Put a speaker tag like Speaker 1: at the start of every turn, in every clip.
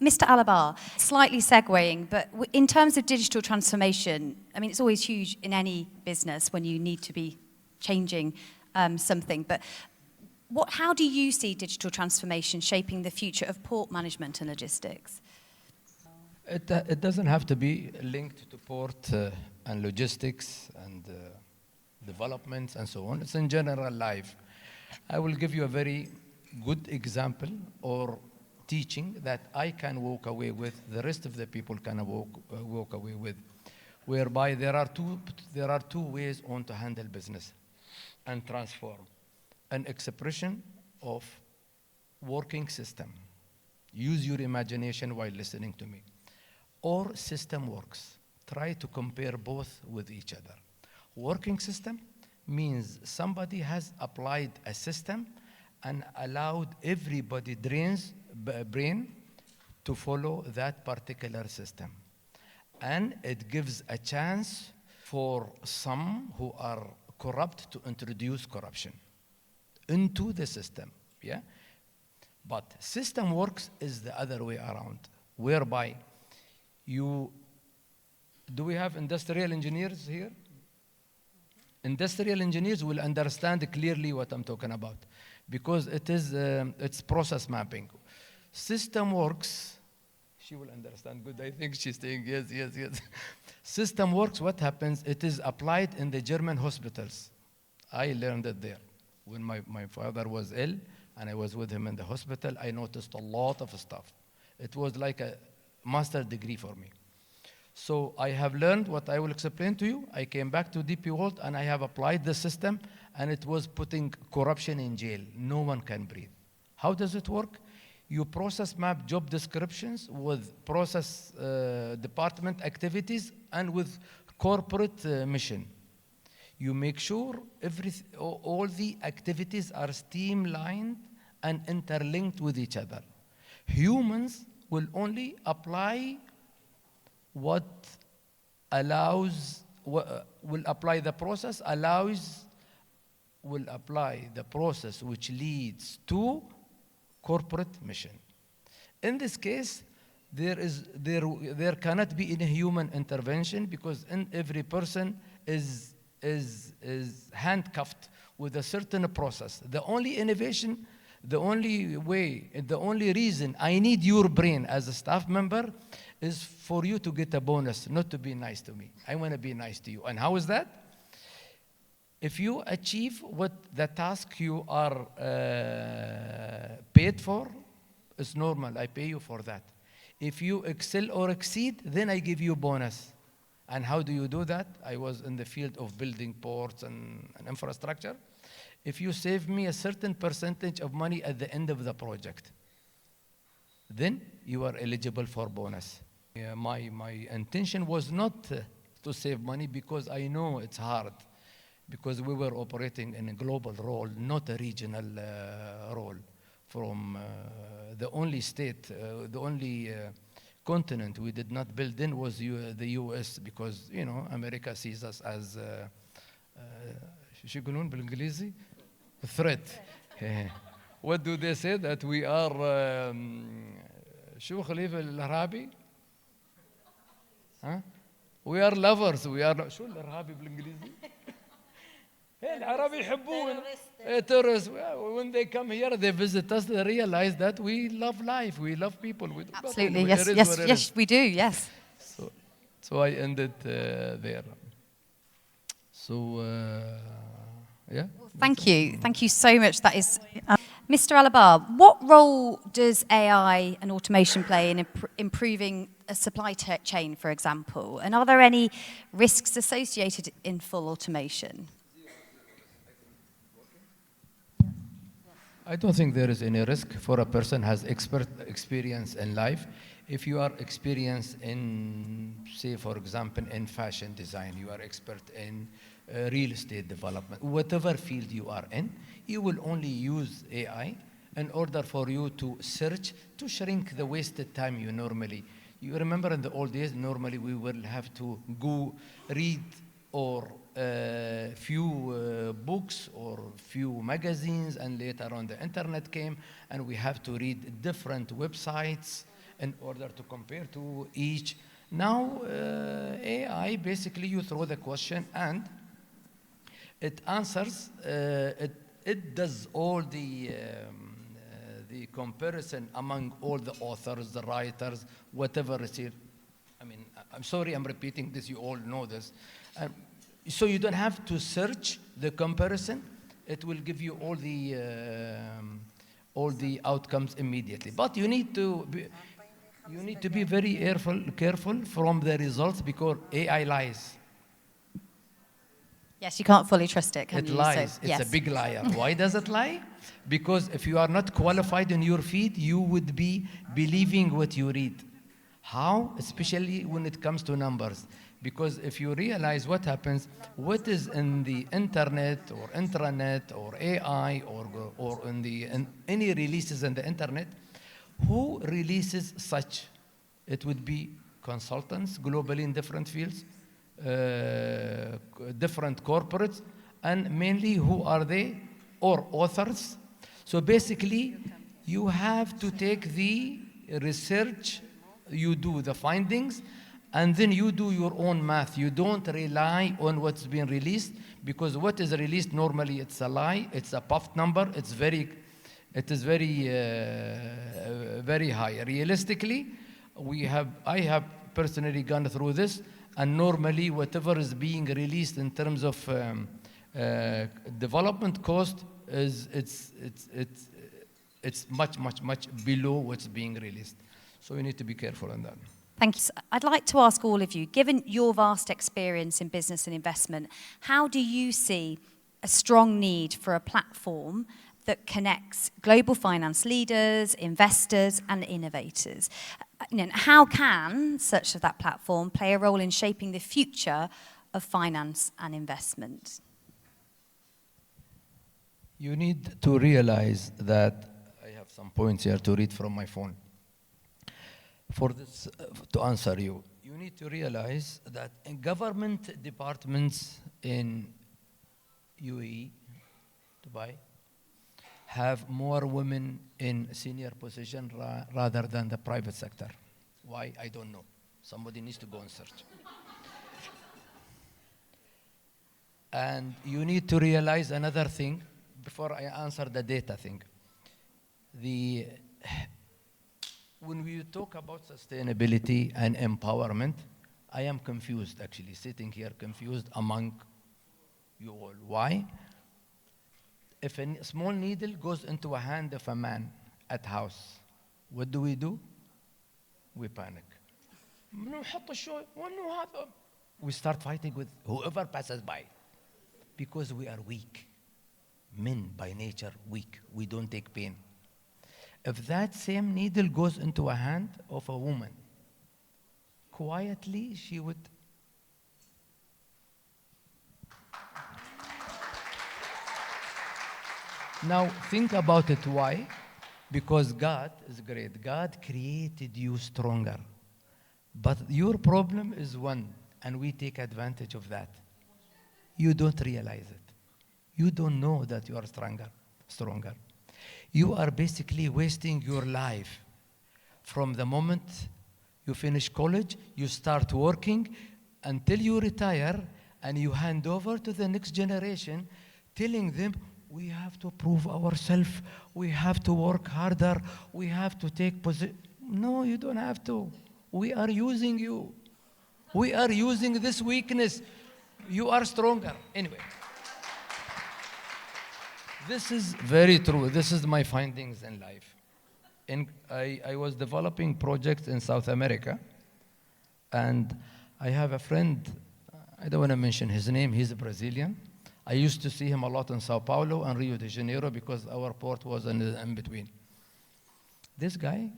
Speaker 1: Mr. Al Abbar, slightly segueing, but in terms of digital transformation, I mean, it's always huge in any business when you need to be changing something. But how do you see digital transformation shaping the future of port management and logistics?
Speaker 2: It doesn't have to be linked to port and logistics and developments and so on. It's in general life. I will give you a very good example or teaching that I can walk away with, the rest of the people can walk away with, whereby there are two ways on to handle business and transform. An expression of working system. Use your imagination while listening to me. Or system works. Try to compare both with each other. Working system means somebody has applied a system and allowed everybody brain to follow that particular system. And it gives a chance for some who are corrupt to introduce corruption into the system, yeah? But system works is the other way around, whereby do we have industrial engineers here? Industrial engineers will understand clearly what I'm talking about because it's process mapping. System works, she will understand good. I think she's saying yes, yes, yes. System works, what happens? It is applied in the German hospitals. I learned it there. When my father was ill and I was with him in the hospital, I noticed a lot of stuff. It was like a master's degree for me. So I have learned what I will explain to you. I came back to DP World and I have applied the system and it was putting corruption in jail. No one can breathe. How does it work? You process map job descriptions with process department activities and with corporate mission. You make sure all the activities are streamlined and interlinked with each other. Humans will only apply what allows, will apply the process which leads to corporate mission. In this case, there cannot be any human intervention because every person is handcuffed with a certain process. The only innovation, the only way, the only reason I need your brain as a staff member is for you to get a bonus, not to be nice to me. I want to be nice to you. And how is that? If you achieve what the task you are paid for, it's normal. I pay you for that. If you excel or exceed, then I give you bonus. And how do you do that? I was in the field of building ports and infrastructure. If you save me a certain percentage of money at the end of the project, then you are eligible for bonus. My intention was not to save money because I know it's hard, because we were operating in a global role, not a regional role. From the only state, the only continent we did not build in was the US, because America sees us as شو يقولون بالإنجليزي threat. What do they say? That we are شو خليفة الإرهابي؟ We are lovers. We are شو الإرهابي بالإنجليزي؟ العرب يحبون terrorists. When they come here, they visit us, they realize that we love life, we love people.
Speaker 1: Absolutely, yes, we do, yes.
Speaker 2: So I ended there. So, yeah.
Speaker 1: Well, thank you so much. That is, Mr. Al Abbar, what role does AI and automation play in improving a supply chain, for example? And are there any risks associated in full automation?
Speaker 2: I don't think there is any risk for a person who has experience in life. If you are experienced in, say, for example, in fashion design, you are expert in real estate development, whatever field you are in, you will only use AI in order for you to search, to shrink the wasted time you normally. You remember in the old days, normally we will have to go read or few books or few magazines, and later on the internet came and we have to read different websites in order to compare to each. Now, AI, basically you throw the question and it answers, it does all the comparison among all the authors, the writers, whatever is here. I mean, I'm sorry I'm repeating this, you all know this. So you don't have to search the comparison. It will give you all the outcomes immediately. But you need to be very careful from the results because AI lies.
Speaker 1: Yes, you can't fully trust it, can
Speaker 2: It
Speaker 1: you?
Speaker 2: lies.
Speaker 1: So,
Speaker 2: It's
Speaker 1: yes.
Speaker 2: a big liar. Why does it lie? Because if you are not qualified in your field, you would be believing what you read. How? Especially when it comes to numbers. Because if you realize what happens, what is in the internet or intranet or AI or in any releases in the internet, who releases such? It would be consultants globally in different fields, different corporates, and mainly who are they? Or authors. So basically, you have to take the research, you do the findings, and then you do your own math. You don't rely on what's been released, because what is released normally it's a lie, it's a puffed number, it is very very high. Realistically, I have personally gone through this, and normally whatever is being released in terms of development cost it's much below what's being released. So you need to be careful on that.
Speaker 1: Thank you. I'd like to ask all of you, given your vast experience in business and investment, how do you see a strong need for a platform that connects global finance leaders, investors, and innovators? How can such that platform play a role in shaping the future of finance and investment?
Speaker 2: You need to realize that I have some points here to read from my phone. For this, to answer you, you need to realize that in government departments in UAE, Dubai, have more women in senior position rather than the private sector. Why? I don't know. Somebody needs to go and search. And you need to realize another thing before I answer the data thing. When we talk about sustainability and empowerment, I am confused, actually, sitting here confused among you all. Why? If a small needle goes into a hand of a man at house, what do? We panic. We start fighting with whoever passes by because we are weak. Men by nature weak. We don't take pain. If that same needle goes into a hand of a woman, quietly she would. Now think about it. Why? Because God is great. God created you stronger. But your problem is one, and we take advantage of that. You don't realize it. You don't know that you are stronger. You are basically wasting your life. From the moment you finish college, you start working until you retire, and you hand over to the next generation, telling them, we have to prove ourselves, we have to work harder, we have to take position. No, you don't have to. We are using you. We are using this weakness. You are stronger. Anyway. This is very true. This is my findings in life. I was developing projects in South America, and I have a friend, I don't want to mention his name, he's a Brazilian. I used to see him a lot in Sao Paulo and Rio de Janeiro because our port was in between. This guy,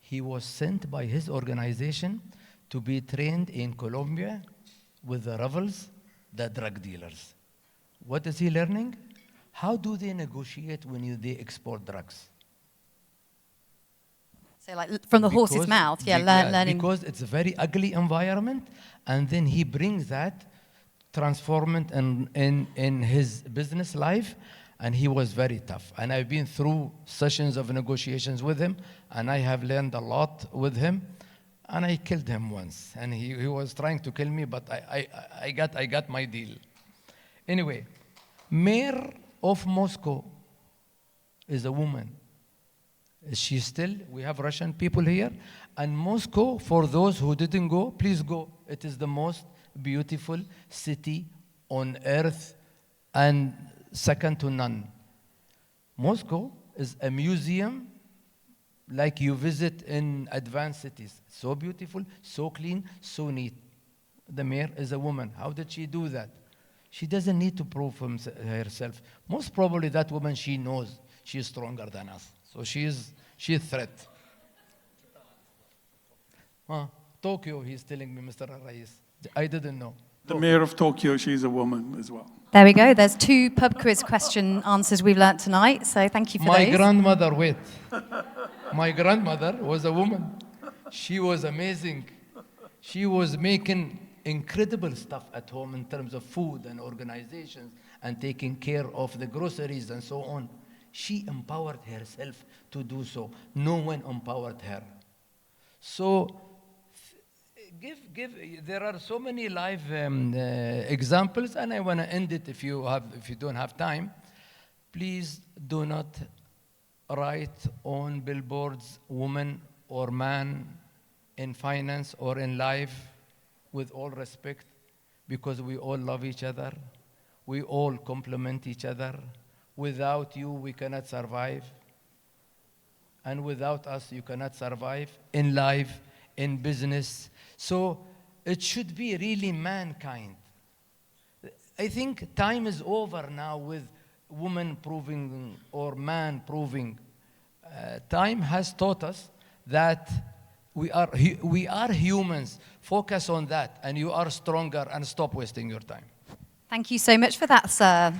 Speaker 2: he was sent by his organization to be trained in Colombia with the rebels, the drug dealers. What is he learning? How do they negotiate when they export drugs?
Speaker 1: So like from the horse's mouth, learning.
Speaker 2: Because it's a very ugly environment, and then he brings that, transform it in his business life, And he was very tough. And I've been through sessions of negotiations with him, and I have learned a lot with him. And I killed him once. And he was trying to kill me, but I got my deal. Anyway, mayor of Moscow is a woman. Is she still? We have Russian people here. And Moscow, for those who didn't go, please go. It is the most beautiful city on earth and second to none. Moscow is a museum like you visit in advanced cities. So beautiful, so clean, so neat. The mayor is a woman. How did she do that? She doesn't need to prove herself. Most probably that woman, she knows she's stronger than us. So she's a threat. Tokyo, he's telling me, Mr. Rais. I didn't know.
Speaker 3: The mayor of Tokyo, she's a woman as well.
Speaker 1: There we go. There's 2 pub quiz question answers we've learnt tonight. So thank you for
Speaker 2: My
Speaker 1: those.
Speaker 2: grandmother, wait. My grandmother was a woman. She was amazing. She was making incredible stuff at home in terms of food and organizations and taking care of the groceries and so on. She empowered herself to do so. No one empowered her. So there are so many live examples, and I want to end it if you don't have time. Please do not write on billboards woman or man in finance or in life, with all respect, because we all love each other. We all complement each other. Without you, we cannot survive. And without us, you cannot survive in life, in business. So it should be really mankind. I think time is over now with woman proving or man proving. Time has taught us that we are humans. Focus on that, and you are stronger, and stop wasting your time.
Speaker 1: Thank you so much for that, sir.